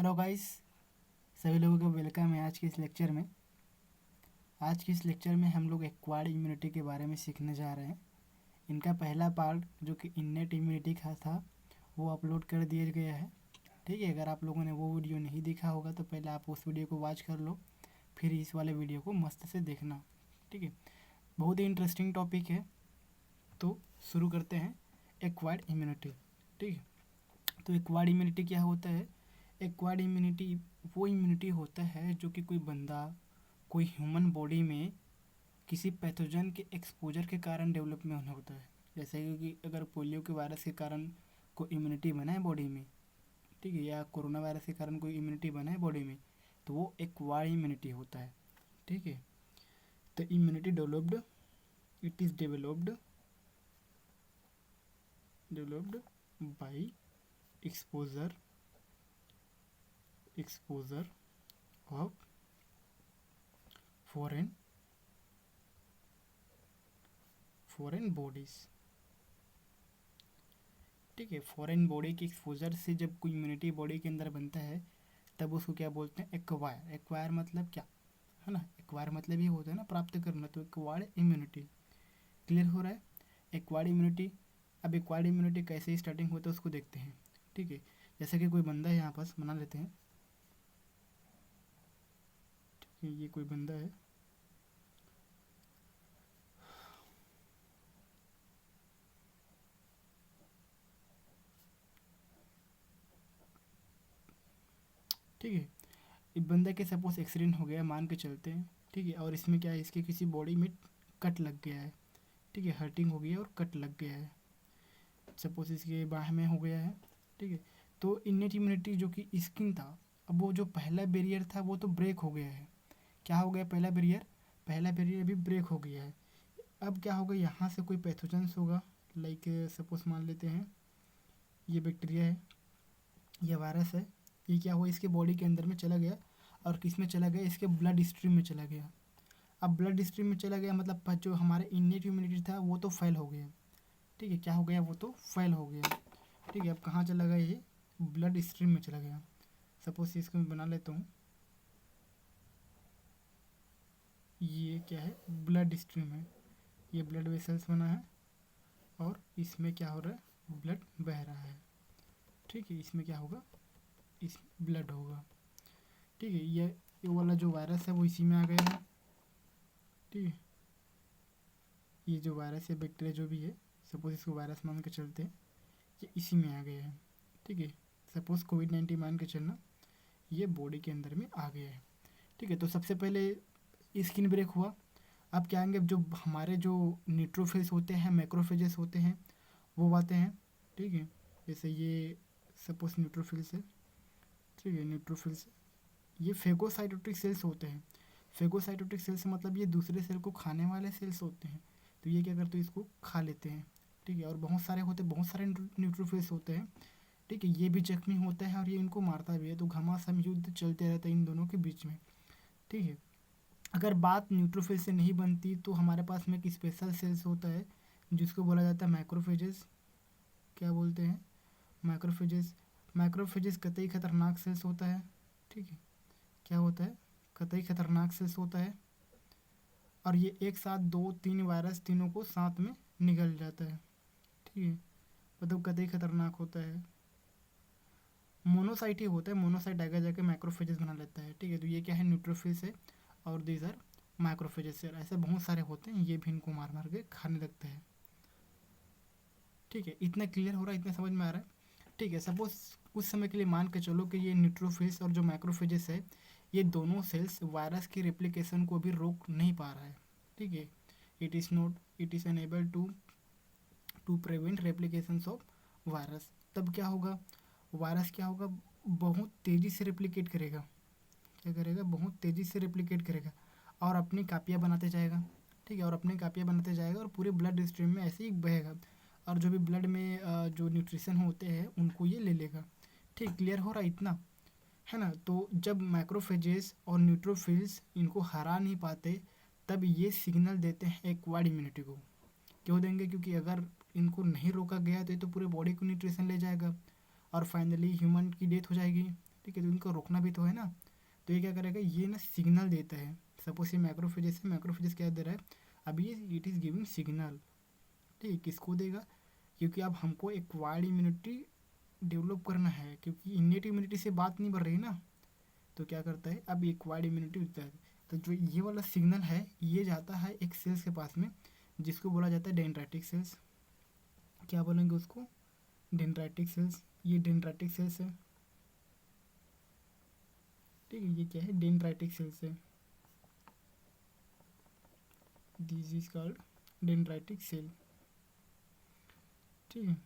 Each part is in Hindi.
हेलो गाइस, सभी लोगों को वेलकम है आज के इस लेक्चर में। आज के इस लेक्चर में हम लोग एक्वायर्ड इम्यूनिटी के बारे में सीखने जा रहे हैं। इनका पहला पार्ट जो कि इन्नेट इम्यूनिटी का था वो अपलोड कर दिया गया है। ठीक है, अगर आप लोगों ने वो वीडियो नहीं देखा होगा तो पहले आप उस वीडियो को वॉच कर लो, फिर इस वाले वीडियो को मस्त से देखना। ठीक है, बहुत ही इंटरेस्टिंग टॉपिक है। तो शुरू करते हैं एक्वायर्ड इम्यूनिटी। ठीक है, तो एक्वायर्ड इम्यूनिटी क्या होता है? एक्वायर्ड इम्यूनिटी वो इम्यूनिटी होता है जो कि कोई बंदा कोई ह्यूमन बॉडी में किसी पैथोजन के एक्सपोजर के कारण डेवलप में होना होता है। जैसे कि अगर पोलियो के वायरस के कारण कोई इम्यूनिटी बना है बॉडी में, ठीक है, या कोरोना वायरस के कारण कोई इम्यूनिटी बना है बॉडी में, तो वो एक्वायर्ड इम्यूनिटी होता है। ठीक है, the immunity developed, it is developed by exposure of foreign bodies. ठीक है, फॉरेन बॉडी के एक्सपोजर से जब कोई इम्यूनिटी बॉडी के अंदर बनता है तब उसको क्या बोलते हैं? एक्वायर। एक्वायर मतलब क्या है ना? एक्वायर मतलब ये होता है ना, प्राप्त करना। तो एक्वायर्ड इम्यूनिटी क्लियर हो रहा है। एक्वायर्ड इम्यूनिटी, अब एक्वायर्ड इम्यूनिटी कैसे स्टार्टिंग होता है उसको देखते हैं। ठीक है, जैसे कि कोई बंदा है, यहाँ पास बना लेते हैं। ठीक है, ये कोई बंदा है, ठीक है, इस बंदे के सपोज एक्सीडेंट हो गया मान के चलते हैं। ठीक है, और इसमें क्या है, इसके किसी बॉडी में कट लग गया है। ठीक है, हर्टिंग हो गई है और कट लग गया है, सपोज इसके बाह में हो गया है। ठीक है, तो इन्नेट इम्यूनिटी जो कि स्किन था, अब वो जो पहला बैरियर था वो तो ब्रेक हो गया है। क्या हो गया? पहला बैरियर अभी ब्रेक हो गया है। अब क्या होगा, यहाँ से कोई पैथोजेंस होगा, लाइक सपोज मान लेते हैं ये बैक्टीरिया है, ये वायरस है। ये क्या हुआ, इसके बॉडी के अंदर में चला गया और किस में चला गया? इसके ब्लड स्ट्रीम में चला गया। अब ब्लड स्ट्रीम में चला गया मतलब जो हमारे इन्नेट इम्यूनिटी था वो तो फेल हो गया। ठीक है, क्या हो गया? वो तो फेल हो गया। ठीक है, अब कहाँ चला गया? ये ब्लड स्ट्रीम में चला गया। सपोज इसको मैं बना लेता हूँ, ये क्या है? ब्लड स्ट्रीम है। ये ब्लड वेसल्स बना है और इसमें क्या हो रहा है? ब्लड बह रहा है। ठीक है, इसमें क्या होगा? इस ब्लड होगा। ठीक है, ये वाला जो वायरस है वो इसी में आ गया है। ठीक है, ये जो वायरस है, बैक्टीरिया जो भी है, सपोज इसको वायरस मान के चलते हैं, ये इसी में आ गया है। ठीक है, सपोज कोविड-19 मान के चलना, ये बॉडी के अंदर में आ गया है। ठीक है, तो सबसे पहले स्किन ब्रेक हुआ। अब क्या आएंगे? जो हमारे जो न्यूट्रोफिल्स होते हैं, मैक्रोफेजेस होते हैं, वो आते हैं। ठीक है, जैसे ये सपोज न्यूट्रोफिल्स है। ठीक है, न्यूट्रोफिल्स, ये फेगोसाइटोटिक सेल्स होते हैं। फेगोसाइटोटिक सेल्स मतलब ये दूसरे सेल को खाने वाले सेल्स होते हैं। तो ये क्या करते हैं? इसको खा लेते हैं। ठीक है, और बहुत सारे न्यूट्रोफिल्स होते हैं। ठीक है, ये भी जख्मी होता है और ये इनको मारता भी है। तो घमासान युद्ध चलते रहता है इन दोनों के बीच में। ठीक है, अगर बात न्यूट्रोफिल से नहीं बनती तो हमारे पास में एक स्पेशल सेल्स होता है जिसको बोला जाता है मैक्रोफेजेस। क्या बोलते हैं? मैक्रोफेजेस। मैक्रोफेजेस कतई खतरनाक सेल्स होता है। ठीक है, क्या होता है? कतई खतरनाक सेल्स होता है और ये एक साथ दो तीन वायरस तीनों को साथ में निगल जाता है। ठीक है, मतलब कतई खतरनाक होता है। मोनोसाइट ही होता है, मोनोसाइट आगे जाके मैक्रोफेजेस बना लेता है। ठीक है, तो ये क्या है? न्यूट्रोफिल्स है और दीज आर माइक्रोफेजेस। ऐसे बहुत सारे होते हैं, ये भी इनको मार मार के खाने लगते हैं। ठीक है, इतना क्लियर हो रहा है? इतना समझ में आ रहा है? ठीक है, सपोज उस समय के लिए मान के चलो कि ये न्यूट्रोफिल्स और जो माइक्रोफेजेस है, ये दोनों सेल्स वायरस की रेप्लिकेशन को भी रोक नहीं पा रहा है। ठीक है, it is unable to prevent replication of virus. तब क्या होगा? वायरस क्या होगा? बहुत तेज़ी से रेप्लिकेट करेगा। क्या करेगा? बहुत तेज़ी से रेप्लिकेट करेगा और अपनी कापियाँ बनाते जाएगा। ठीक है, और अपनी कापियाँ बनाते जाएगा और पूरे ब्लड स्ट्रीम में ऐसे ही बहेगा और जो भी ब्लड में जो न्यूट्रिशन होते हैं उनको ये ले लेगा। ठीक, क्लियर हो रहा है इतना? है ना? तो जब मैक्रोफेजेस और न्यूट्रोफिल्स इनको हरा नहीं पाते तब ये सिग्नल देते हैं एक्वायर्ड इम्यूनिटी को। क्यों देंगे? क्योंकि अगर इनको नहीं रोका गया तो ये तो पूरे बॉडी को न्यूट्रिशन ले जाएगा और फाइनली ह्यूमन की डेथ हो जाएगी। ठीक है, तो इनको रोकना भी तो है ना। तो ये क्या करेगा, ये ना सिग्नल देता है। सपोज ये मैक्रोफेजेस है, मैक्रोफेजेस क्या दे रहा है, अब ये इट इज़ गिविंग सिग्नल। ठीक है, किसको देगा, क्योंकि अब हमको एक्वायर्ड इम्यूनिटी डेवलप करना है, क्योंकि इन्नेट इम्यूनिटी से बात नहीं बढ़ रही ना। तो क्या करता है, अब एक्वायर्ड इम्यूनिटी होता है। तो जो ये वाला सिग्नल है ये जाता है एक सेल्स के पास में, जिसको बोला जाता है डेंड्राइटिक सेल्स। क्या बोलेंगे उसको, डेंड्राइटिक सेल्स। ये डेंड्राइटिक सेल्स है। ठीक है, ये क्या है, डेंड्राइटिक सेल्स है। This is called dendritic cell. ठीक है,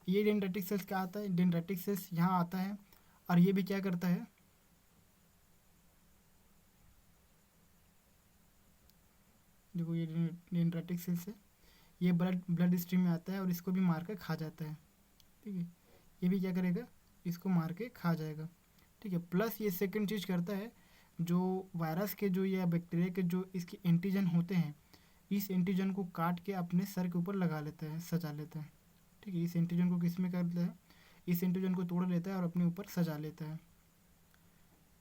ये डेंड्राइटिक सेल्स क्या आता है, डेंड्राइटिक सेल्स यहाँ आता है, और ये भी क्या करता है, देखो ये डेंड्राइटिक सेल्स है, ये ब्लड ब्लड स्ट्रीम में आता है और इसको भी मार के खा जाता है। ठीक है, ये भी क्या करेगा, इसको मार के खा जाएगा। ठीक है, प्लस ये सेकंड चीज़ करता है, जो वायरस के जो या बैक्टीरिया के जो इसके एंटीजन होते हैं, इस एंटीजन को काट के अपने सर के ऊपर लगा लेता है, सजा लेता है। ठीक है, इस एंटीजन को किस में करता है, इस एंटीजन को तोड़ लेता है और अपने ऊपर सजा लेता है।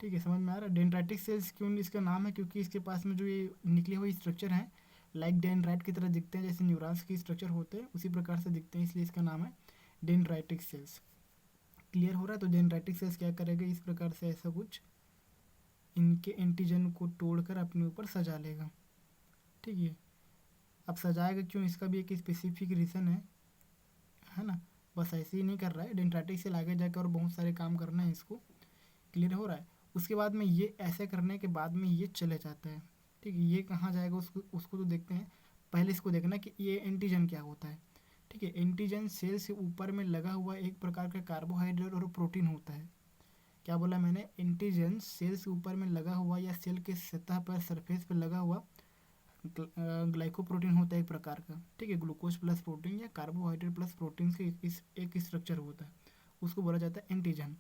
ठीक है, समझ में आ रहा है। डेंड्राइटिक सेल्स क्यों इसका नाम है, क्योंकि इसके पास में जो ये निकले हुए स्ट्रक्चर हैं लाइक डेंड्राइट की तरह दिखते हैं, जैसे न्यूरॉन्स की स्ट्रक्चर होते हैं उसी प्रकार से दिखते हैं, इसलिए इसका नाम है डेंड्राइटिक सेल्स। क्लियर हो रहा है। तो डेंड्राइटिक सेल्स क्या करेगा, इस प्रकार से ऐसा कुछ इनके एंटीजन को तोड़कर अपने ऊपर सजा लेगा। ठीक है, अब सजाएगा क्यों, इसका भी एक स्पेसिफिक रीज़न है ना। बस ऐसे ही नहीं कर रहा है, डेंड्राइटिक सेल आगे जाकर और बहुत सारे काम करना है इसको। क्लियर हो रहा है। उसके बाद में ये ऐसे करने के बाद में ये चले जाता है। ठीक है, ये कहाँ जाएगा, उसको उसको तो देखते हैं। पहले इसको देखना कि ये एंटीजन क्या होता है। ठीक है, एंटीजन सेल से ऊपर में लगा हुआ एक प्रकार का कार्बोहाइड्रेट और प्रोटीन होता है। क्या बोला मैंने, एंटीजन सेल से ऊपर में लगा हुआ या सेल के सतह पर सरफेस पर लगा हुआ ग्लाइकोप्रोटीन होता है एक प्रकार का। ठीक है, ग्लूकोज प्लस प्रोटीन या कार्बोहाइड्रेट प्लस प्रोटीन के इस एक स्ट्रक्चर होता है, उसको बोला जाता है एंटीजन।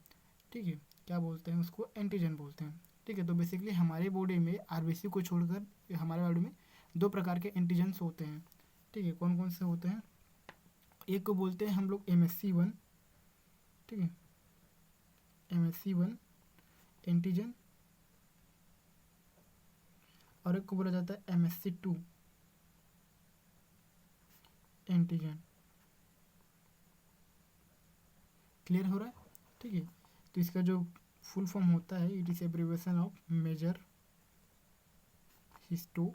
ठीक है, क्या बोलते हैं उसको, एंटीजन बोलते हैं। ठीक है, तो बेसिकली हमारे बॉडी में आरबीसी को छोड़कर हमारे बॉडी में दो प्रकार के एंटीजन्स होते हैं। ठीक है, कौन कौन से होते हैं, एक को बोलते हैं हम लोग MSC1। ठीक है, MSC1 एंटीजन, और एक को बोला जाता है MSC2 एंटीजन। क्लियर हो रहा है। ठीक है, तो इसका जो फुल फॉर्म होता है, it is abbreviation of major histo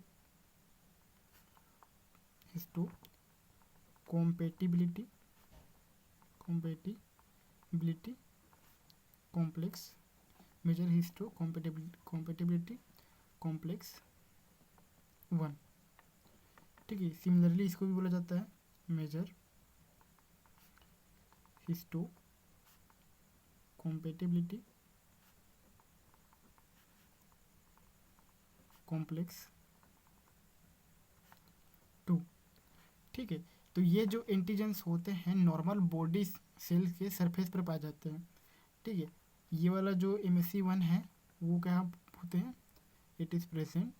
compatibility complex, major histo compatibility complex 1। ठीक है, सिमिलरली इसको भी बोला जाता है मेजर हिस्टो compatibility complex 2। ठीक है, तो ये जो एंटीजन्स होते हैं नॉर्मल बॉडी सेल के सरफेस पर पाए जाते हैं। ठीक है, ये वाला जो MSC1 है वो क्या होते हैं, it is present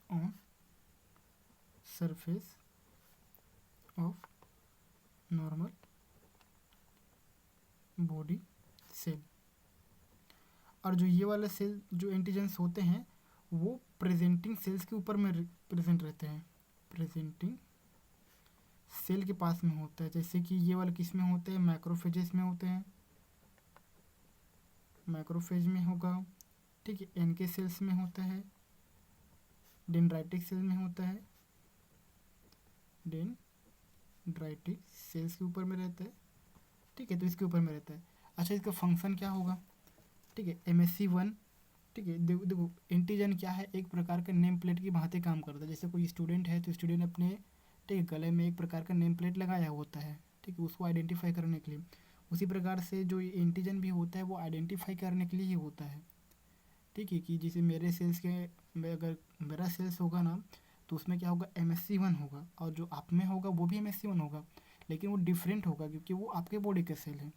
on surface of normal body cell. और जो ये वाला सेल जो एंटीजन्स होते हैं वो प्रेजेंटिंग सेल्स के ऊपर में प्रेजेंट रहते हैं, प्रेजेंटिंग सेल के पास में होता है। जैसे कि ये वाला किस में होते हैं, मैक्रोफेजेस में होते हैं, मैक्रोफेज में होगा। ठीक है, NK सेल्स में होता है, डेंड्राइटिक सेल में होता है, डेंड्राइटिक सेल्स के ऊपर में रहता है। ठीक है, तो इसके ऊपर में रहता है। अच्छा, इसका फंक्शन क्या होगा, ठीक है, MSC1। ठीक है, देखो एंटीजन क्या है, एक प्रकार का नेम प्लेट की भांति काम करता है। जैसे कोई स्टूडेंट है तो स्टूडेंट अपने ठीक है गले में एक प्रकार का नेम प्लेट लगाया होता है, ठीक है, उसको आइडेंटिफाई करने के लिए। उसी प्रकार से जो एंटीजन भी होता है वो आइडेंटिफाई करने के लिए ही होता है। ठीक है, कि जैसे मेरे सेल्स के अगर मेरा सेल्स होगा ना तो उसमें क्या होगा, MSC1 होगा, और जो आप में होगा वो भी MSC1 होगा, लेकिन वो डिफरेंट होगा क्योंकि वो आपके बॉडी के सेल है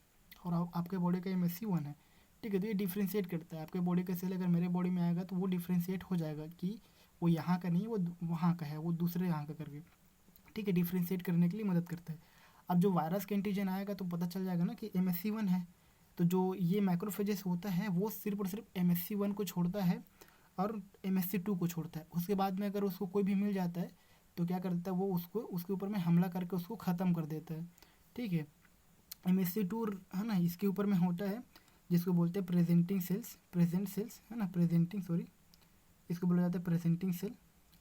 और आपके बॉडी का MSC1 है। ठीक है, तो ये डिफ्रेंशिएट करता है। आपके बॉडी का सेल अगर मेरे बॉडी में आएगा तो वो डिफ्रेंशिएट हो जाएगा कि वो यहाँ का नहीं, वो वहाँ का है, वो दूसरे यहाँ का करके। ठीक है, डिफ्रेंशिएट करने के लिए मदद करता है। अब जो वायरस का एंटीजन आएगा तो पता चल जाएगा ना कि MSC1 है, तो जो ये मैक्रोफेजेस होता है वो सिर्फ और सिर्फ MSC1 को छोड़ता है और MSC2 को छोड़ता है। उसके बाद में अगर उसको कोई भी मिल जाता है तो क्या करता है, वो उसको उसके ऊपर में हमला करके उसको ख़त्म कर देता है। ठीक है, MSC2 है ना, इसके ऊपर में होता है जिसको बोलते हैं प्रेजेंटिंग सेल्स, प्रेजेंट सेल्स है ना, प्रेजेंटिंग, सॉरी, इसको बोला जाता है प्रेजेंटिंग सेल।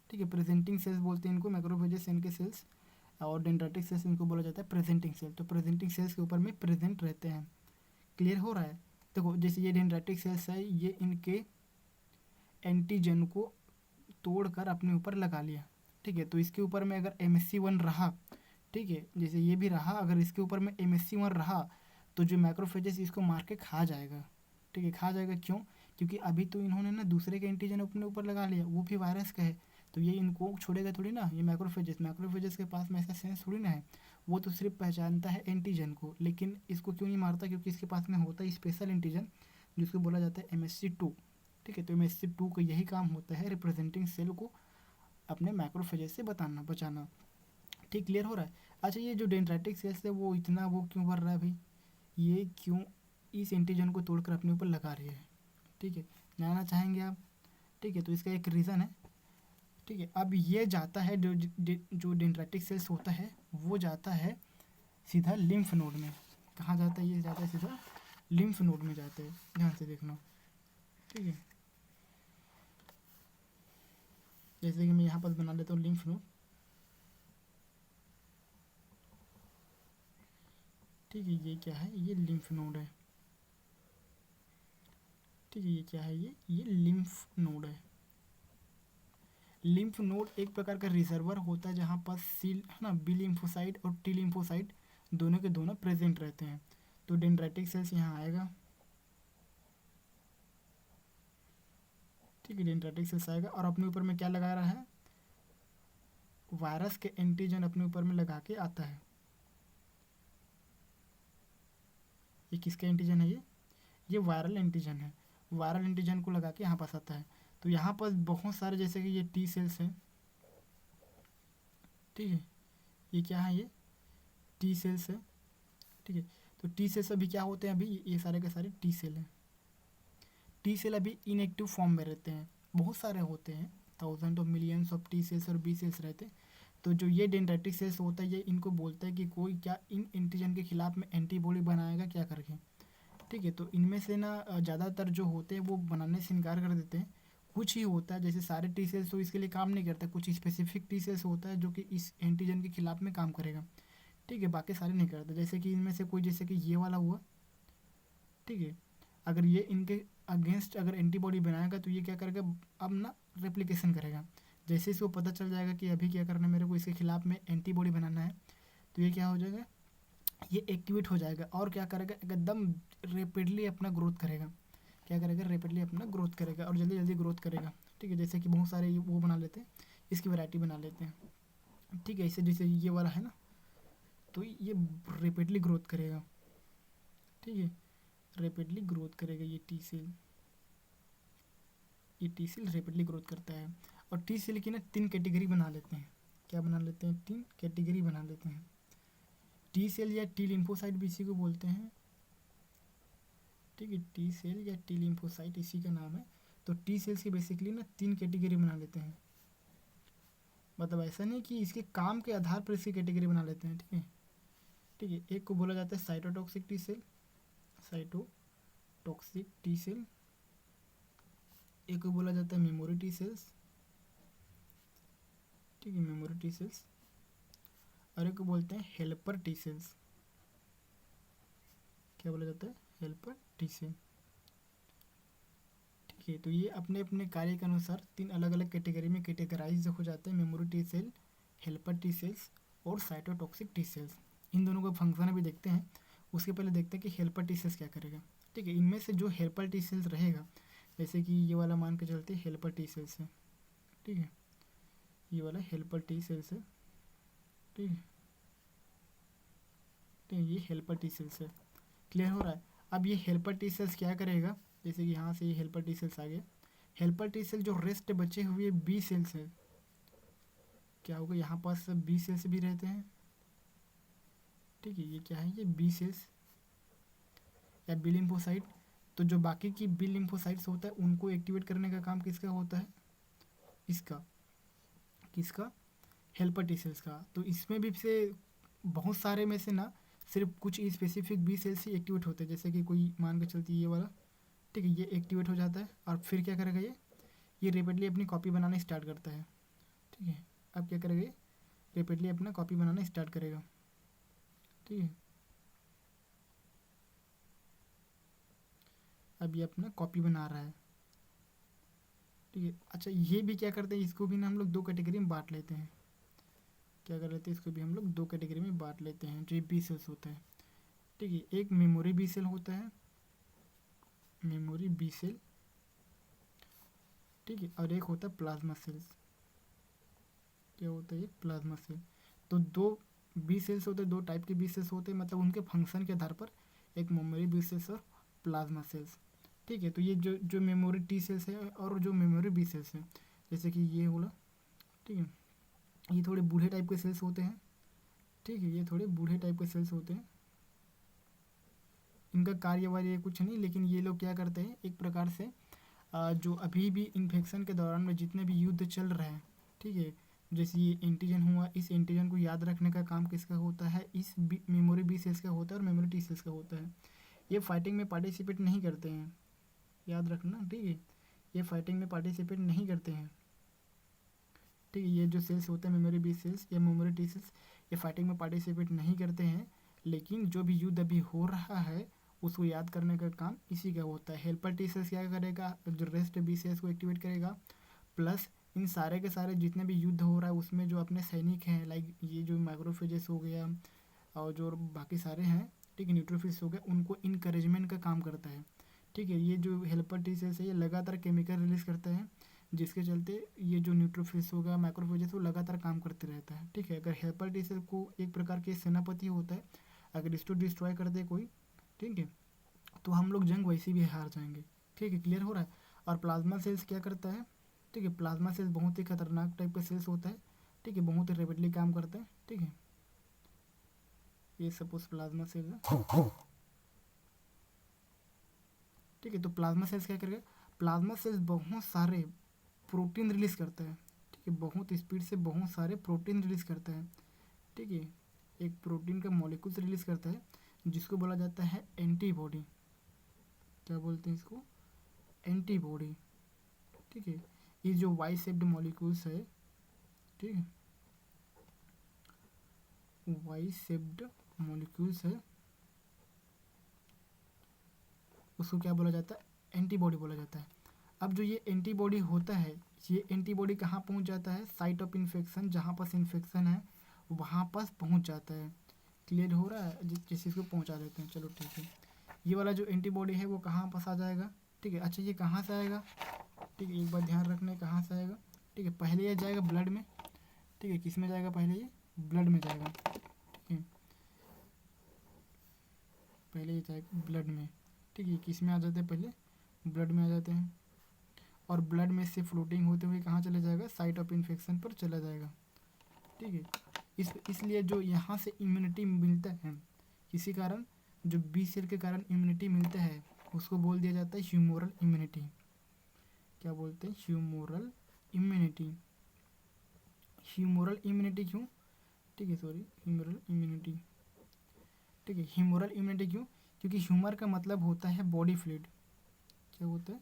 ठीक है, प्रेजेंटिंग सेल्स बोलते हैं इनको, मैक्रोफेजेस इनके सेल्स, और डेंड्राइटिक सेल्स इनको बोला जाता है प्रेजेंटिंग सेल। तो प्रेजेंटिंग सेल्स के ऊपर में प्रेजेंट रहते हैं। क्लियर हो रहा है? देखो जैसे ये डेंड्राइटिक सेल्स है, ये इनके एंटीजन को तोड़कर अपने ऊपर लगा लिया। ठीक है, तो इसके ऊपर में अगर MSC1 रहा, ठीक है, जैसे ये भी रहा, अगर इसके ऊपर में MSC1 रहा तो जो मैक्रोफेजेस इसको मार के खा जाएगा। ठीक है, खा जाएगा क्यों? क्योंकि अभी तो इन्होंने ना दूसरे के एंटीजन अपने ऊपर लगा लिया, वो भी वायरस का है, तो ये इनको छोड़ेगा थोड़ी ना। ये मैक्रोफेजेस के पास में ऐसा सेंस थोड़ी ना है, वो तो सिर्फ पहचानता है एंटीजन को, लेकिन इसको क्यों नहीं मारता? क्योंकि इसके पास में होता है स्पेशल एंटीजन जिसको बोला जाता है MSC2। ठीक है, तो MSC2 का यही काम होता है, रिप्रेजेंटिंग सेल को अपने मैक्रोफेजेस से बचाना। ठीक, क्लियर हो रहा है? अच्छा, ये जो डेंड्राइटिक सेल्स है वो इतना वो क्यों कर रहा है भाई? ये क्यों इस एंटीजन को तोड़कर अपने ऊपर लगा रही है? ठीक है, जानना चाहेंगे आप? ठीक है, तो इसका एक रीज़न है। ठीक है, अब ये जाता है जो डेंड्राइटिक सेल्स होता है वो जाता है सीधा लिम्फ नोड में। कहाँ जाता है? ये जाता है सीधा लिम्फ नोड में जाता है, ध्यान से देखना। ठीक है, जैसे कि मैं यहाँ पर बना लेता हूँ लिम्फ नोड। ठीक है, ये क्या है? ये लिम्फ नोड है। ठीक है, ये क्या है? ये लिम्फ नोड है। लिम्फ नोड एक प्रकार का रिजर्वर होता है जहाँ पर सील है ना, बी लिम्फोसाइट और टी लिम्फोसाइट दोनों के दोनों प्रेजेंट रहते हैं। तो डेंड्राइटिक सेल्स यहाँ आएगा। ठीक है, डेंड्राइटिक सेल्स आएगा और अपने ऊपर में क्या लगा रहा है? वायरस के एंटीजन अपने ऊपर में लगा के आता है। ये किसका एंटीजन है? ये वायरल एंटीजन है। वायरल एंटीजन को लगा के यहाँ पास आता है। तो यहाँ पर बहुत सारे, जैसे कि ये टी सेल्स हैं। ठीक है, ये क्या है? ये टी सेल्स है। ठीक है, तो टी सेल्स अभी क्या होते हैं? अभी ये सारे के सारे टी सेल हैं। टी सेल अभी इनएक्टिव फॉर्म में रहते हैं, बहुत सारे होते हैं, thousand of millions of T cells और बी सेल्स रहते हैं। तो जो ये डेंड्राइटिक सेल्स होता है, ये इनको बोलता है कि कोई क्या इन एंटीजन के खिलाफ में एंटीबॉडी बनाएगा क्या करके। ठीक है, तो इनमें से ना ज़्यादातर जो होते हैं वो बनाने से इनकार कर देते हैं। कुछ ही होता है, जैसे सारे टी सेल्स तो इसके लिए काम नहीं करता, कुछ स्पेसिफिक टी सेल्स होता है जो कि इस एंटीजन के खिलाफ में काम करेगा। ठीक है, बाकी सारे नहीं करते। जैसे कि इनमें से कोई, जैसे कि ये वाला हुआ। ठीक है, अगर ये इनके अगेंस्ट अगर एंटीबॉडी बनाएगा तो ये क्या करेगा? अब ना रेप्लिकेशन करेगा। जैसे इसको पता चल जाएगा कि अभी क्या करना है मेरे को, इसके खिलाफ में एंटीबॉडी बनाना है, तो ये क्या हो जाएगा? ये एक्टिवेट हो जाएगा और क्या करेगा? एकदम रेपिडली अपना ग्रोथ करेगा। क्या करेगा? रेपिडली अपना ग्रोथ करेगा और जल्दी जल्दी ग्रोथ करेगा। ठीक है, जैसे कि बहुत सारे वो बना लेते हैं, इसकी वैरायटी बना लेते हैं। ठीक है, ऐसे जैसे ये वाला है ना, तो ये रेपिडली ग्रोथ करेगा। ठीक है, रेपिडली ग्रोथ करेगा ये टी सेल रेपिडली ग्रोथ करता है। और टी सेल की ना 3 कैटेगरी बना लेते हैं। क्या बना लेते हैं? 3 कैटेगरी बना लेते हैं। टी सेल या टी लिम्फोसाइट भी इसी को बोलते हैं। ठीक है, टी सेल या टी लिम्फोसाइट इसी का नाम है। तो टी सेल्स की बेसिकली ना 3 कैटेगरी बना लेते हैं। मतलब ऐसा नहीं कि इसके काम के आधार पर इसकी कैटेगरी बना लेते हैं। ठीक है, ठीक है, एक को बोला जाता है cytotoxic T cell, cytotoxic T cell. एक को बोला जाता है मेमोरी टी सेल्स। ठीक है, मेमोरी टी सेल्स। और एक को बोलते हैं हेल्पर टी सेल्स। क्या बोला जाता है? Helper T cell. ठीक है, तो ये अपने अपने कार्य के अनुसार 3 अलग अलग कैटेगरी में कैटेगराइज हो जाते हैं, memory T cell, helper T cells और साइटोटॉक्सिक टी सेल्स। इन दोनों का फंक्शन अभी देखते हैं। उसके पहले देखते हैं कि हेल्पर टी सेल्स क्या करेगा। ठीक है, इनमें से जो हेल्पर टी सेल्स रहेगा, जैसे कि ये वाला मान के चलते हेल्पर टी सेल्स है। ठीक है, ये वाला हेल्पर टी सेल्स है। ठीक है, तो ये हेल्पर टी सेल्स है। क्लियर हो रहा है? अब ये हेल्पर टी सेल्स क्या करेगा? जैसे कि यहाँ से ये हेल्पर टी सेल्स आ गया। हेल्पर टी सेल जो रेस्ट बचे हुए बी सेल्स है, क्या होगा? यहाँ पास बी सेल्स भी रहते हैं। ठीक है, ये क्या है? ये बी सेल्स या बी लिम्फोसाइट, तो जो बाकी की बी लिम्फोसाइट्स होता है उनको एक्टिवेट करने का काम किसका होता है, इसका, किसका, हेल्पर टी सेल्स का। तो इसमें भी से बहुत सारे में से ना सिर्फ कुछ स्पेसिफिक बी सेल्स ही एक्टिवेट होते हैं, जैसे कि कोई मान के चलती ये वाला, ठीक है, ये एक्टिवेट हो जाता है और फिर क्या करेगा ये रेपिडली अपनी कॉपी बनाना स्टार्ट करता है, ठीक है। अब क्या करेगा ये रेपिडली अपना कॉपी बनाना स्टार्ट करेगा, ठीक है। अब ये अपना कॉपी बना रहा है, ठीक है। अच्छा ये भी क्या करते हैं, इसको भी ना हम लोग दो कैटेगरी में बांट लेते हैं, क्या कर लेते हैं, इसको भी हम लोग दो कैटेगरी में बांट लेते हैं, जो बी सेल्स होता है, ठीक है। एक मेमोरी बी सेल होता है, मेमोरी बी सेल, ठीक है, और एक होता है प्लाज्मा सेल्स, क्या होता है ये, प्लाज्मा सेल। तो दो बी सेल्स होते हैं, दो टाइप के बी सेल्स होते हैं, मतलब उनके फंक्शन के आधार पर, एक मेमोरी बी सेल्स और प्लाज्मा सेल्स, ठीक है। तो ये जो मेमोरी टी सेल्स है और जो मेमोरी बी सेल्स है, जैसे कि ये बोला, ठीक है, ये थोड़े बूढ़े टाइप के सेल्स होते हैं, ठीक है, ये थोड़े बूढ़े टाइप के सेल्स होते हैं। इनका कार्य वार्य कुछ नहीं, लेकिन ये लोग क्या करते हैं, एक प्रकार से जो अभी भी इन्फेक्शन के दौरान में जितने भी युद्ध चल रहे हैं, ठीक है, जैसे ये एंटीजन हुआ, इस एंटीजन को याद रखने का काम किसका होता है, इस मेमोरी बी सेल्स का होता है और मेमोरी टी सेल्स का होता है। ये फाइटिंग में पार्टिसिपेट नहीं करते हैं, याद रखना, ठीक है, ये फाइटिंग में पार्टिसिपेट नहीं करते हैं, ठीक है। ये जो सेल्स होते हैं मेमोरी बी सेल्स या मेमोरी टी सेल्स, ये फाइटिंग में पार्टिसिपेट नहीं करते हैं, लेकिन जो भी युद्ध अभी हो रहा है उसको याद करने का काम इसी का होता है। हेल्पर टी सेल्स क्या करेगा, जो रेस्ट बी सेल्स को एक्टिवेट करेगा, प्लस इन सारे के सारे जितने भी युद्ध हो रहा है उसमें जो अपने सैनिक हैं, लाइक ये जो माइक्रोफेजेस हो गया और जो बाकी सारे हैं, ठीक है, न्यूट्रोफिल्स हो गया, उनको इनकरेजमेंट का काम करता है, ठीक है। ये जो हेल्पर टी सेल्स है ये लगातार केमिकल रिलीज करता है, जिसके चलते ये जो न्यूट्रोफिल्स होगा, माइक्रोफेजेस, वो लगातार काम करते रहता है, ठीक है। अगर हेल्पर टी सेल को एक प्रकार के सेनापति होता है, अगर इसको डिस्ट्रॉय कर दे कोई, ठीक है, तो हम लोग जंग वैसे भी हार जाएंगे, ठीक है, क्लियर हो रहा है। और प्लाज्मा सेल्स क्या करता है, ठीक है, प्लाज्मा सेल्स बहुत ही खतरनाक टाइप का सेल्स होता है, ठीक है, बहुत ही रेपिडली काम करता है, ठीक है। ये सपोज प्लाज्मा सेल है, ठीक है। तो प्लाज्मा सेल्स क्या करेगा, प्लाज्मा सेल्स बहुत सारे प्रोटीन रिलीज करता है, ठीक है, बहुत स्पीड से बहुत सारे प्रोटीन रिलीज करता है, ठीक है। एक प्रोटीन का मॉलिक्यूल्स रिलीज करता है जिसको बोला जाता है एंटीबॉडी, क्या बोलते हैं इसको, एंटीबॉडी, ठीक है। ये जो वाई शेप्ड मॉलिक्यूल्स है, ठीक है, वाई शेप्ड मॉलिक्यूल्स है, उसको क्या बोला जाता है, एंटीबॉडी बोला जाता है। अब जो ये एंटीबॉडी होता है, ये एंटीबॉडी कहाँ पहुँच जाता है, साइट ऑफ इन्फेक्शन, जहाँ पास इन्फेक्शन है वहाँ पास पहुँच जाता है, क्लियर हो रहा है, जिस चीज़ को पहुँचा देते हैं। चलो ठीक है, ये वाला जो एंटीबॉडी है वो कहाँ पास आ जाएगा, ठीक है। अच्छा ये कहाँ से आएगा, ठीक है, एक बार ध्यान रखना है कहाँ से आएगा, ठीक है। पहले ये जाएगा ब्लड में, ठीक है, किस में जाएगा, पहले ये ब्लड में जाएगा, ठीक है, पहले ये जाएगा ब्लड में, ठीक है। किस में आ जाते हैं, पहले ब्लड में आ जाते हैं, और ब्लड में से फ्लोटिंग होते हुए कहाँ चले जाएगा, साइट ऑफ इन्फेक्शन पर चला जाएगा, ठीक है। इसलिए जो यहाँ से इम्यूनिटी मिलता है किसी कारण, जो बी सेल के कारण इम्यूनिटी मिलता है, उसको बोल दिया जाता है ह्यूमोरल इम्यूनिटी, क्या बोलते हैं, ह्यूमोरल इम्यूनिटी। ह्यूमोरल इम्यूनिटी क्यों, ठीक है, सॉरी, ह्यूमोरल इम्यूनिटी, ठीक है। ह्यूमोरल इम्यूनिटी क्यों, क्योंकि ह्यूमर का मतलब होता है बॉडी फ्लूइड, क्या होता है,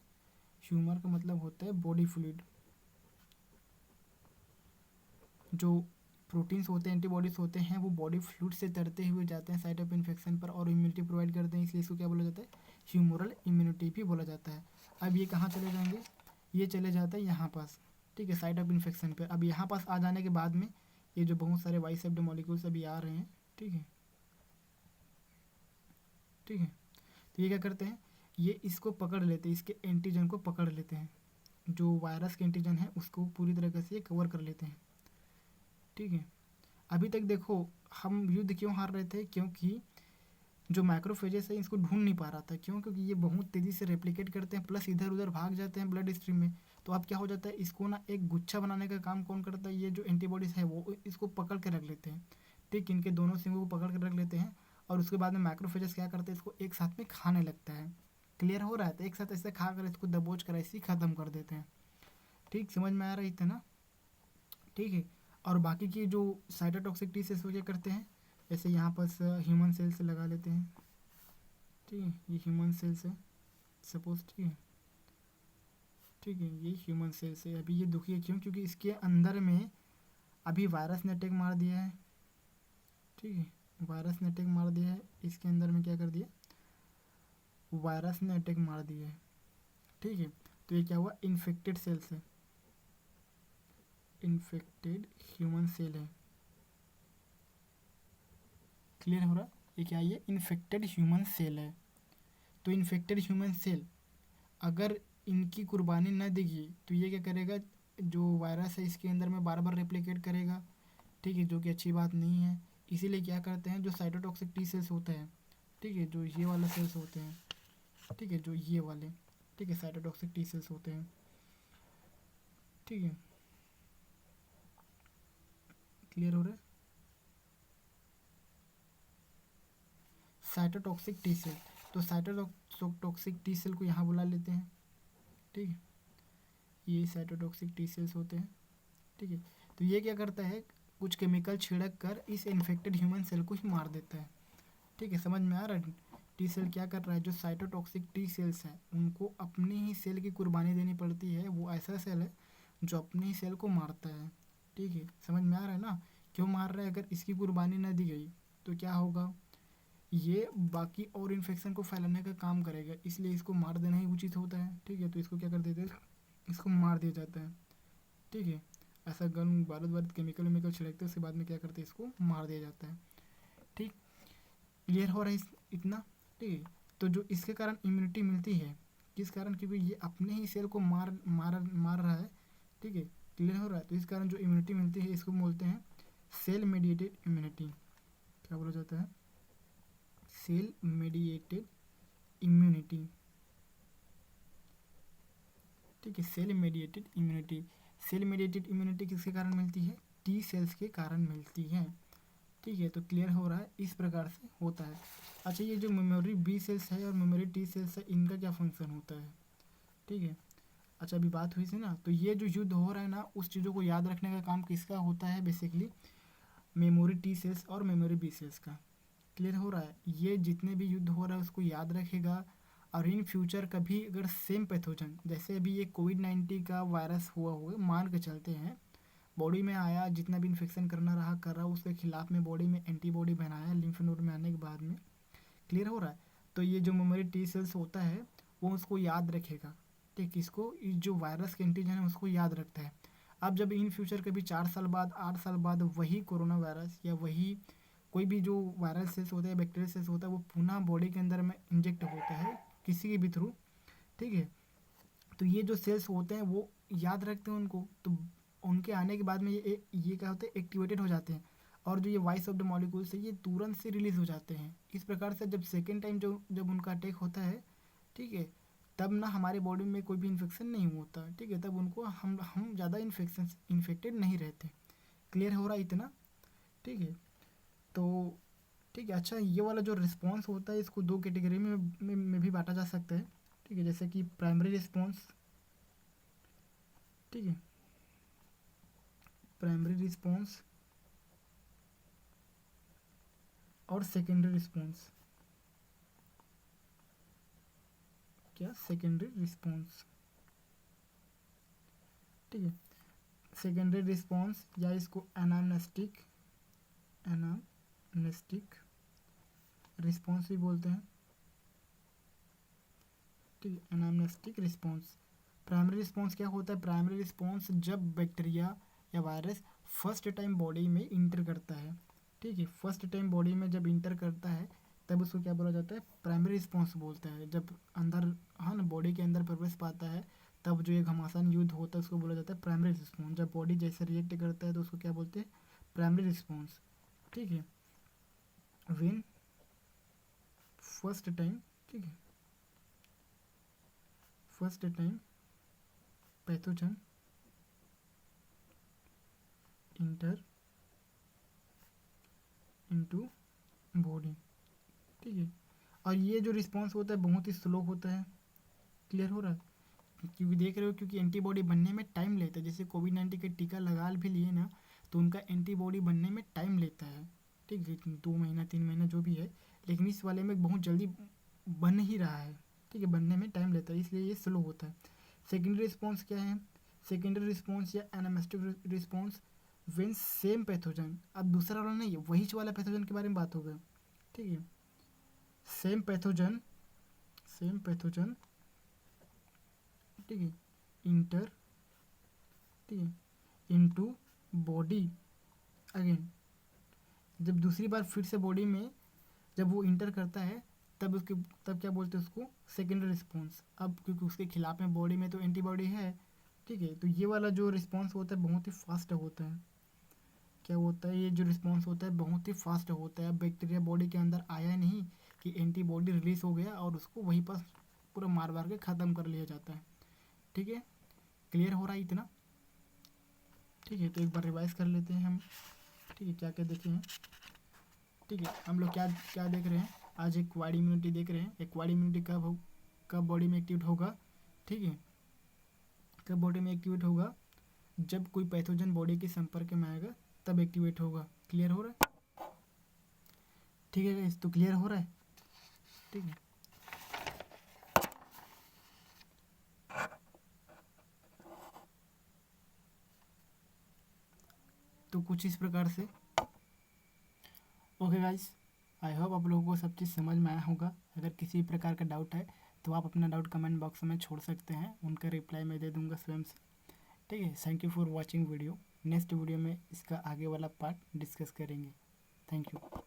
ह्यूमर का मतलब होता है बॉडी फ्लूइड। जो प्रोटीन्स होते हैं, एंटीबॉडीज होते हैं, वो बॉडी फ्लूइड से तरते हुए जाते हैं साइट ऑफ इन्फेक्शन पर और इम्यूनिटी प्रोवाइड करते हैं, इसलिए इसको क्या बोला जाता है, ह्यूमोरल इम्यूनिटी भी बोला जाता है। अब ये कहाँ चले जाएंगे, ये चले जाता है यहाँ पास, ठीक है, साइट ऑफ इन्फेक्शन पर। अब यहाँ पास आ जाने के बाद में ये जो बहुत सारे वाई शेप्ड मॉलिक्यूल्स अभी आ रहे हैं, ठीक है, ठीक है, तो ये क्या करते हैं, ये इसको पकड़ लेते हैं, इसके एंटीजन को पकड़ लेते हैं, जो वायरस के एंटीजन है उसको पूरी तरीके से कवर कर लेते हैं, ठीक है। अभी तक देखो हम युद्ध क्यों हार रहे थे, क्योंकि जो माइक्रोफेजेस है इसको ढूंढ नहीं पा रहा था, क्यों, क्योंकि ये बहुत तेज़ी से रेप्लिकेट करते हैं, प्लस इधर उधर भाग जाते हैं ब्लड स्ट्रीम में। तो अब क्या हो जाता है, इसको ना एक गुच्छा बनाने का काम कौन करता है, ये जो एंटीबॉडीज़ है वो इसको पकड़ के रख लेते हैं, ठीक, इनके दोनों सिंगों को पकड़ के रख लेते हैं और उसके बाद में मैक्रोफेजेस क्या करते हैं, इसको एक साथ में खाने लगता है। क्लियर हो रहा है? तो एक साथ ऐसे खा कर इसको दबोच कर ऐसे ही ख़त्म कर देते हैं। ठीक, समझ में आ रही थी ना? ठीक है। और बाकी की जो साइटोटॉक्सिक टी सेल्स वो क्या करते हैं, जैसे यहाँ पर ह्यूमन सेल्स लगा लेते हैं। ठीक है, ये ह्यूमन सेल्स है सपोज। ठीक है, ठीक है, ये ह्यूमन सेल्स है। अभी ये दुखी है क्यों? क्योंकि इसके अंदर में अभी वायरस ने अटैक मार दिया है। ठीक है, वायरस ने अटैक मार दिया है इसके अंदर में। क्या कर दिया? वायरस ने अटैक मार दिया है। ठीक है, तो ये क्या हुआ? इन्फेक्टेड सेल्स है, इन्फेक्टेड ह्यूमन सेल है। क्लियर हो रहा? ये क्या? ये इन्फेक्टेड ह्यूमन सेल है। तो इन्फेक्टेड ह्यूमन सेल अगर इनकी कुर्बानी न देगी तो ये क्या करेगा, जो वायरस है इसके अंदर में बार बार रेप्लिकेट करेगा। ठीक है, जो कि अच्छी बात नहीं है। इसीलिए क्या करते हैं, जो साइटोटॉक्सिक टी सेल्स होते हैं, ठीक है, जो ये वाला सेल्स होते हैं, ठीक है, जो ये वाले, ठीक है, साइटोटॉक्सिक टी सेल्स होते हैं। ठीक है, क्लियर हो रहा है? साइटोटॉक्सिक टी सेल, तो साइटोटॉक्सिक टी सेल को यहाँ बुला लेते हैं। ठीक है, ये साइटोटॉक्सिक टी सेल्स होते हैं। ठीक है, तो ये क्या करता है, कुछ केमिकल छिड़क कर इस इन्फेक्टेड ह्यूमन सेल को ही मार देता है। ठीक है, समझ में आ रहा है? टी सेल क्या कर रहा है, जो साइटोटॉक्सिक टी सेल्स हैं उनको अपने ही सेल की कुर्बानी देनी पड़ती है। वो ऐसा सेल है जो अपने ही सेल को मारता है। ठीक है, समझ में आ रहा है ना? क्यों मार रहा है? अगर इसकी कुर्बानी न दी गई तो क्या होगा, ये बाकी और इन्फेक्शन को फैलाने का काम करेगा, इसलिए इसको मार देना ही उचित होता है। ठीक है, तो इसको क्या कर देते हैं, इसको मार दिया जाता है। ठीक है, ऐसा गन बारूद बारूद केमिकल वेमिकल छिड़कते हैं, उसके बाद में क्या करते हैं, इसको मार दिया जाता है। ठीक, क्लियर हो रहा है इतना? ठीक है, तो जो इसके कारण इम्यूनिटी मिलती है, किस कारण? क्योंकि ये अपने ही सेल को मार रहा है। ठीक है, क्लियर हो रहा है? तो इस कारण जो इम्यूनिटी मिलती है इसको बोलते हैं सेल मेडिएटेड इम्यूनिटी। क्या बोला जाता है? Cell mediated immunity. ठीक है, cell mediated immunity. Cell mediated immunity किसके कारण मिलती है? टी सेल्स के कारण मिलती है। ठीक है, तो क्लियर हो रहा है? इस प्रकार से होता है। अच्छा, ये जो मेमोरी बी सेल्स है और मेमोरी टी सेल्स है, इनका क्या फंक्शन होता है? ठीक है, अच्छा अभी बात हुई थी ना, तो ये जो युद्ध हो रहा है ना, उस चीज़ों को याद रखने का काम किसका होता है? बेसिकली मेमोरी टी सेल्स और मेमोरी बी सेल्स का। क्लियर हो रहा है? ये जितने भी युद्ध हो रहा है उसको याद रखेगा। और इन फ्यूचर कभी अगर सेम पैथोजन, जैसे अभी ये कोविड-19 का वायरस हुआ मान के चलते हैं, बॉडी में आया, जितना भी इन्फेक्शन करना रहा कर रहा, उसके खिलाफ में बॉडी में एंटीबॉडी बनाया लिम्फ नोड में आने के बाद में। क्लियर हो रहा है? तो ये जो मेमोरी टी सेल्स होता है वो उसको याद रखेगा। ठीक, इसको जो वायरस के एंटीजन है उसको याद रखता है। अब जब इन फ्यूचर कभी 4 साल बाद 8 साल बाद वही कोरोना वायरस या वही कोई भी जो वायरल सेल्स होता है, बैक्टीरियल सेल्स होता है, वो पुनः बॉडी के अंदर में इंजेक्ट होता है किसी के भी थ्रू। ठीक है, तो ये जो सेल्स होते हैं वो याद रखते हैं उनको, तो उनके आने के बाद में ये क्या होते हैं, एक्टिवेटेड हो जाते हैं। और जो ये वॉइस ऑफ द मॉलिक्यूल्स है ये तुरंत से रिलीज हो जाते हैं। इस प्रकार से जब सेकेंड टाइम जब उनका अटैक होता है, ठीक है, तब ना हमारे बॉडी में कोई भी इन्फेक्शन नहीं होता। ठीक है, तब उनको हम ज़्यादा इन्फेक्टेड नहीं रहते। क्लियर हो रहा है इतना? ठीक है, तो ठीक है। अच्छा, ये वाला जो रिस्पॉन्स होता है इसको दो कैटेगरी में भी बांटा जा सकता है। ठीक है, जैसे कि प्राइमरी रिस्पॉन्स, ठीक है, प्राइमरी रिस्पॉन्स और सेकेंडरी रिस्पॉन्स। क्या? Secondary response. ठीक है, सेकेंडरी रिस्पॉन्स या इसको एनामनेस्टिक रिस्पॉन्स भी बोलते हैं। ठीक है, एनामनेस्टिक रिस्पॉन्स। प्राइमरी रिस्पॉन्स क्या होता है? प्राइमरी रिस्पॉन्स जब बैक्टीरिया या वायरस फर्स्ट टाइम बॉडी में इंटर करता है। ठीक है, फर्स्ट टाइम बॉडी में जब इंटर करता है तब उसको क्या बोला जाता है? प्राइमरी रिस्पॉन्स बोलता है। जब अंदर, हाँ ना, बॉडी के अंदर प्रवेश पाता है तब जो ये घमासान युद्ध होता है उसको बोला जाता है प्राइमरी रिस्पॉन्स। जब बॉडी जैसे रिएक्ट करता है तो उसको क्या बोलते हैं? Primary response. ठीक है, वेन फर्स्ट टाइम, ठीक है, first time pathogen inter into body. ठीक है। और ये जो रिस्पॉन्स होता है बहुत ही स्लो होता है। क्लियर हो रहा है? क्योंकि देख रहे हो, क्योंकि एंटीबॉडी बनने में टाइम लेता है। जैसे कोविड-19 का टीका लगा भी लिए ना, तो उनका एंटीबॉडी बनने में टाइम लेता है। ठीक है, 2 महीना 3 महीना जो भी है, लेकिन इस वाले में बहुत जल्दी बन ही रहा है। ठीक है, बनने में टाइम लेता है, इसलिए ये स्लो होता है। सेकेंडरी रिस्पॉन्स क्या है? सेकेंडरी रिस्पॉन्स या एनामेस्टिक रिस्पॉन्स व्हेन सेम पैथोजन, अब दूसरा वाला नहीं है, वही वाला पैथोजन के बारे में बात होगा। ठीक है, सेम पैथोजन, सेम पैथोजन, ठीक है, इंटर, ठीक है, इनटू बॉडी अगेन। जब दूसरी बार फिर से बॉडी में जब वो इंटर करता है, तब उसके, तब क्या बोलते हैं उसको? Secondary response. अब क्योंकि उसके खिलाफ में बॉडी में तो एंटीबॉडी है, ठीक है, तो ये वाला जो रिस्पॉन्स होता है बहुत ही फास्ट होता है। क्या होता है? ये जो रिस्पॉन्स होता है बहुत ही फास्ट होता है। अब बैक्टीरिया बॉडी के अंदर आया नहीं कि एंटीबॉडी रिलीज हो गया और उसको वहीं पर पूरा मार मार के ख़त्म कर लिया जाता है। ठीक है, क्लियर हो रहा है इतना? ठीक है, तो एक बार रिवाइज कर लेते हैं हम। ठीक है, क्या क्या देखे हैं? ठीक है, हम लोग क्या क्या देख रहे हैं? आज एक्वायर्ड इम्यूनिटी देख रहे हैं। एक्वायर्ड इम्यूनिटी कब बॉडी में एक्टिवेट होगा? ठीक है, कब बॉडी में एक्टिवेट होगा? जब कोई पैथोजन बॉडी के संपर्क में आएगा तब एक्टिवेट होगा। क्लियर हो रहा है? ठीक है गाइस, तो क्लियर हो रहा है? ठीक है, तो कुछ इस प्रकार से। ओके गाइस, आई होप आप लोगों को सब चीज़ समझ में आया होगा। अगर किसी प्रकार का डाउट है तो आप अपना डाउट कमेंट बॉक्स में छोड़ सकते हैं, उनका रिप्लाई मैं दे दूंगा स्वयं से। ठीक है, thank you for watching video. Next video में इसका आगे वाला पार्ट डिस्कस करेंगे। Thank you.